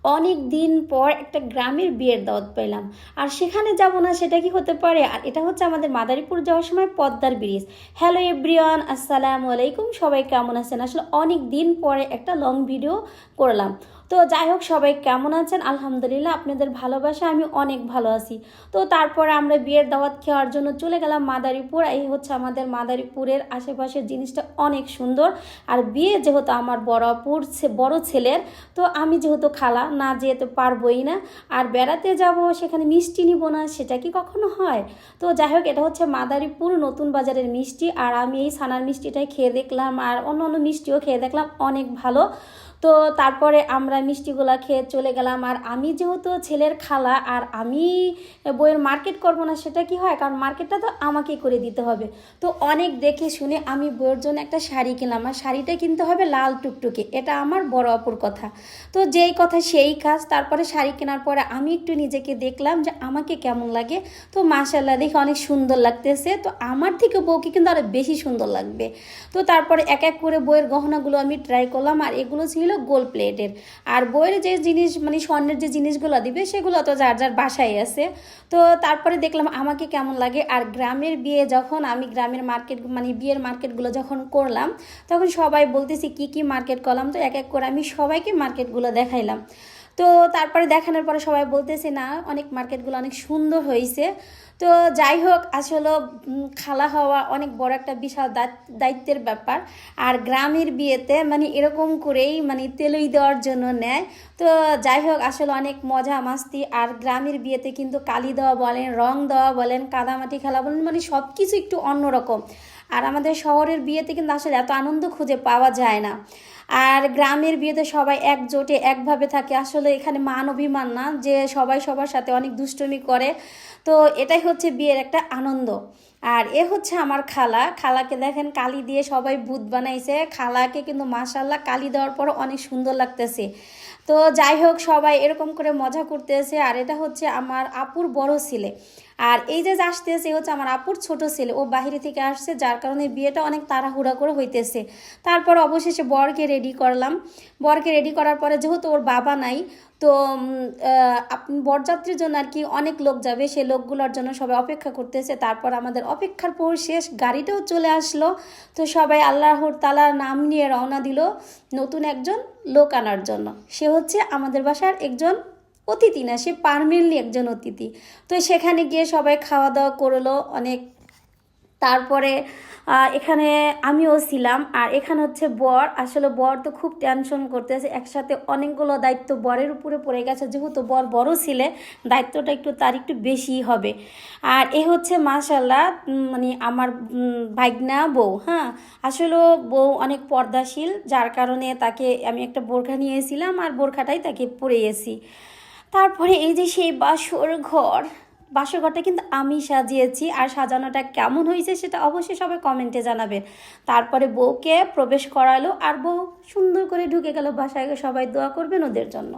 অনেক দিন পর একটা গ্রামের বিয়ের দাওয়াত পেলাম। আর সেখানে যাব না সেটা কি হতে পারে? আর এটা হচ্ছে আমাদের মাদারীপুর যাওয়ার সময় পদ্মার ব্রিজ। হ্যালো এভরিওয়ান, আসসালামু আলাইকুম। সবাই কেমন আছেন? আসলে অনেক দিন পরে একটা লং ভিডিও করলাম। তো যাই হোক, সবাই কেমন আছেন? আলহামদুলিল্লাহ, আপনাদের ভালোবাসা আমি অনেক ভালো আছি। তো তারপরে আমরা বিয়ের দাওয়াত খাওয়ার জন্য চলে গেলাম মাদারীপুর। এই হচ্ছে আমাদের মাদারীপুরের আশেপাশের জিনিসটা অনেক সুন্দর। আর বিয়ে যেহেতু আমার বড় ছেলের, তো আমি যেহেতু খালা না যেতে পারবোই না। আর বেড়াতে যাব, সেখানে মিষ্টি নিব না, সেটা কি কখনো হয়? তো যাই হোক, এটা হচ্ছে মাদারীপুর নতুন বাজারের মিষ্টি। আর আমি এই ছানার মিষ্টিটাই খেয়ে দেখলাম, আর অন্য অন্য মিষ্টিও খেয়ে দেখলাম, অনেক ভালো। তো তারপরে আমরা মিষ্টিগুলা খেয়ে চলে গেলাম। আর আমি যেহেতু ছেলের খালা, আর আমি বইয়ের মার্কেট করবো না সেটা কি হয়? কারণ মার্কেটটা তো আমাকেই করে দিতে হবে। তো অনেক দেখে শুনে আমি বইয়ের জন্য একটা শাড়ি কিনলাম। আর শাড়িটা কিনতে হবে লাল টুকটুকে, এটা আমার বড় অপুর কথা। তো যেই কথা সেই কাজ। তারপরে শাড়ি কেনার পরে আমি একটু নিজেকে দেখলাম যে আমাকে কেমন লাগে। তো মাশাআল্লাহ, দেখে অনেক সুন্দর লাগতেছে। তো আমার থেকে বউকে কিন্তু আরো বেশি সুন্দর লাগবে। তো তারপরে এক এক করে বইয়ের গহনাগুলো আমি ট্রাই করলাম। আর এগুলো ছিল গোল্ড প্লেটের। আর বইয়ের যে জিনিস মানে স্বর্ণের যে জিনিসগুলো দিবে সেগুলো তো যার যার বাসায় আছে। তো তারপরে দেখলাম আমাকে কেমন লাগে। আর গ্রামের বিয়ে যখন আমি গ্রামের মার্কেট মানে বিয়ের মার্কেটগুলো যখন করলাম, তখন সবাই বলতেছি কি কি মার্কেট করলাম। তো এক এক করে আমি সবাইকে মার্কেটগুলো দেখাইলাম। তো তারপরে দেখানোর পরে সবাই বলতেছে না, অনেক মার্কেটগুলো অনেক সুন্দর হয়েছে। তো যাই হোক, আসলে খালা হওয়া অনেক বড় একটা বিশাল দায়িত্বের ব্যাপার। আর গ্রামের বিয়েতে মানে এরকম করেই মানে তেলই দেওয়ার জন্য নেয়। তো যাই হোক, আসলে অনেক মজা মাস্তি। আর গ্রামের বিয়েতে কিন্তু কালি দেওয়া বলেন, রং দেওয়া বলেন, কাদামাটি খেলা বলেন, মানে সব কিছু একটু অন্যরকম। আর আমাদের শহরের বিয়েতে কিন্তু আসলে এত আনন্দ খুঁজে পাওয়া যায় না। আর গ্রামের বিয়েতে সবাই একজোটে একভাবে থাকে। আসলে এখানে মান অভিমান না যে সবাই সবার সাথে অনেক দুষ্টুমি করে। তো এটাই হচ্ছে বিয়ের একটা আনন্দ। আর এ হচ্ছে আমার খালা। খালাকে দেখেন কালি দিয়ে সবাই ভূত বানাইছে। খালাকে কিন্তু মাশাআল্লাহ কালি দেওয়ার পর অনেক সুন্দর লাগতেছে। তো যাই হোক, সবাই এরকম করে মজা করতেছে। আর এটা হচ্ছে আমার আপুর বড় ছেলে। আর এই যে আসতেছে হচ্ছে আমার আপুর ছোট ছেলে, ও বাহিরে থেকে আসছে, যার কারণে বিয়েটা অনেক তাড়াহুড়া করে হইতেছে। তারপর অবশেষে বরকে রেডি করলাম। বরকে রেডি করার পরে যেহেতু ওর বাবা নাই, তো বরযাত্রীর জন্য আর কি অনেক লোক যাবে, সেই লোকগুলোর জন্য সবাই অপেক্ষা করতেছে। তারপর আমাদের অপেক্ষার পর শেষ, গাড়িটাও চলে আসলো। তো সবাই আল্লাহর তাআলার নাম নিয়ে রওনা দিল নতুন একজন লোক আনার জন্য। সে হচ্ছে আমাদের বাসার একজন অতিথি না, সে পার্মানেন্টলি একজন অতিথি। তো সেখানে গিয়ে সবাই খাওয়া দাওয়া করলো অনেক। তারপরে এখানে আমিও ছিলাম। আর এখানে হচ্ছে বর। আসলে বর তো খুব টেনশন করতেছে, একসাথে অনেকগুলো দায়িত্ব বরের উপরে পড়ে গেছে। যেহেতু বর বড় ছিলে, দায়িত্বটা তার একটু বেশিই হবে। আর এ হচ্ছে মাশাআল্লাহ মানে আমার ভাগনা বউ। হ্যাঁ, আসলে বউ অনেক পর্দাশীল, যার কারণে তাকে আমি একটা বোরখা নিয়েছিলাম, আর বোরখাটাই তাকে পরিয়েছি। তারপরে এই যে সেই বাসর ঘরটা কিন্তু আমি সাজিয়েছি। আর সাজানোটা কেমন হয়েছে সেটা অবশ্যই সবাই কমেন্টে জানাবেন। তারপরে বউকে প্রবেশ করালো, আর বউ সুন্দর করে ঢুকে গেল বাসায়। সবাই দোয়া করবেন ওদের জন্য।